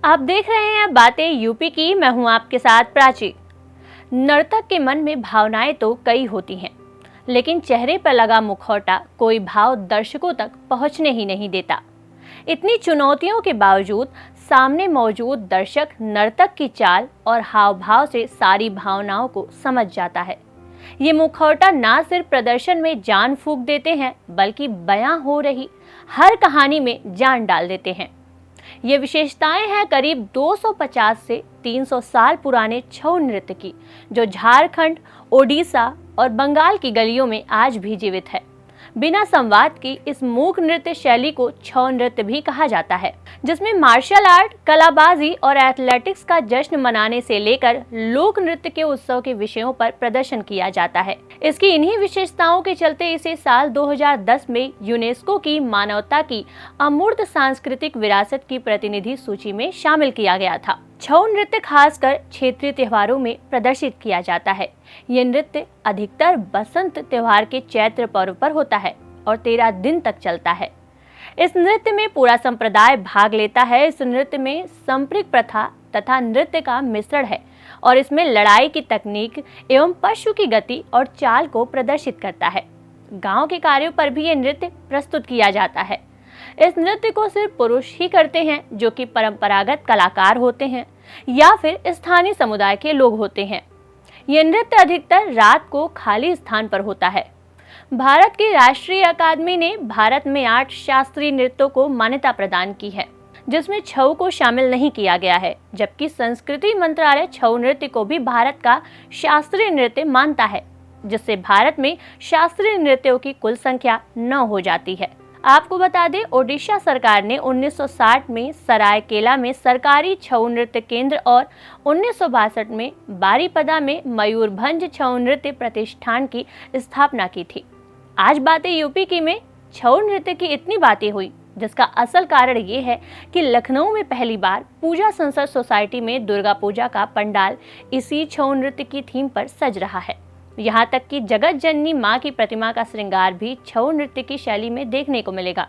आप देख रहे हैं बातें यूपी की। मैं हूं आपके साथ प्राची। नर्तक के मन में भावनाएं तो कई होती हैं, लेकिन चेहरे पर लगा मुखौटा कोई भाव दर्शकों तक पहुंचने ही नहीं देता। इतनी चुनौतियों के बावजूद सामने मौजूद दर्शक नर्तक की चाल और हाव भाव से सारी भावनाओं को समझ जाता है। ये मुखौटा ना सिर्फ प्रदर्शन में जान फूंक देते हैं, बल्कि बयां हो रही हर कहानी में जान डाल देते हैं। ये विशेषताएं हैं करीब 250 से 300 साल पुराने छऊ नृत्य की, जो झारखंड, ओडिशा और बंगाल की गलियों में आज भी जीवित है। बिना संवाद की इस मूक नृत्य शैली को छऊ नृत्य भी कहा जाता है, जिसमें मार्शल आर्ट, कलाबाजी और एथलेटिक्स का जश्न मनाने से लेकर लोक नृत्य के उत्सव के विषयों पर प्रदर्शन किया जाता है। इसकी इन्हीं विशेषताओं के चलते इसे साल 2010 में यूनेस्को की मानवता की अमूर्त सांस्कृतिक विरासत की प्रतिनिधि सूची में शामिल किया गया था। छऊ नृत्य खासकर क्षेत्रीय त्योहारों में प्रदर्शित किया जाता है। ये नृत्य अधिकतर बसंत त्योहार के चैत्र पर्व पर होता है और 13 दिन तक चलता है। इस नृत्य में पूरा संप्रदाय भाग लेता है। इस नृत्य में सांप्रदायिक प्रथा तथा नृत्य का मिश्रण है और इसमें लड़ाई की तकनीक एवं पशु की गति और चाल को प्रदर्शित करता है। गांव के कार्यों पर भी ये नृत्य प्रस्तुत किया जाता है। इस नृत्य को सिर्फ पुरुष ही करते हैं, जो कि परंपरागत कलाकार होते हैं या फिर स्थानीय समुदाय के लोग होते हैं। यह नृत्य अधिकतर रात को खाली स्थान पर होता है। भारत की राष्ट्रीय अकादमी ने भारत में 8 शास्त्रीय नृत्यों को मान्यता प्रदान की है, जिसमें छऊ को शामिल नहीं किया गया है, जबकि संस्कृति मंत्रालय छऊ नृत्य को भी भारत का शास्त्रीय नृत्य मानता है, जिससे भारत में शास्त्रीय नृत्यों की कुल संख्या 9 हो जाती है। आपको बता दें, ओडिशा सरकार ने 1960 में सरायकेला में सरकारी छऊ नृत्य केंद्र और 1962 में बारीपदा में मयूरभंज छऊ नृत्य प्रतिष्ठान की स्थापना की थी। आज बातें यूपी की में छऊ नृत्य की इतनी बातें हुई, जिसका असल कारण ये है कि लखनऊ में पहली बार पूजा संसद सोसाइटी में दुर्गा पूजा का पंडाल इसी छऊ नृत्य की थीम पर सज रहा है। यहाँ तक कि जगत जननी मां की प्रतिमा का श्रृंगार भी छऊ नृत्य की शैली में देखने को मिलेगा।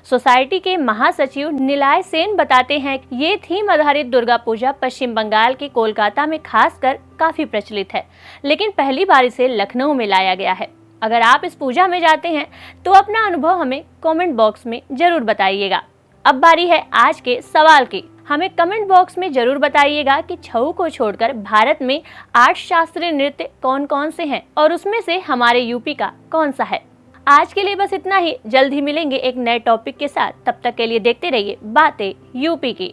सोसाइटी के महासचिव निलाय सेन बताते हैं कि ये थीम आधारित दुर्गा पूजा पश्चिम बंगाल के कोलकाता में खासकर काफी प्रचलित है, लेकिन पहली बार इसे लखनऊ में लाया गया है। अगर आप इस पूजा में जाते हैं तो अपना अनुभव हमें कमेंट बॉक्स में जरूर बताइएगा। अब बारी है आज के सवाल की। हमें कमेंट बॉक्स में जरूर बताइएगा कि छऊ को छोड़कर भारत में 8 शास्त्रीय नृत्य कौन कौन से हैं और उसमें से हमारे यूपी का कौन सा है। आज के लिए बस इतना ही। जल्द ही मिलेंगे एक नए टॉपिक के साथ। तब तक के लिए देखते रहिए बातें यूपी की।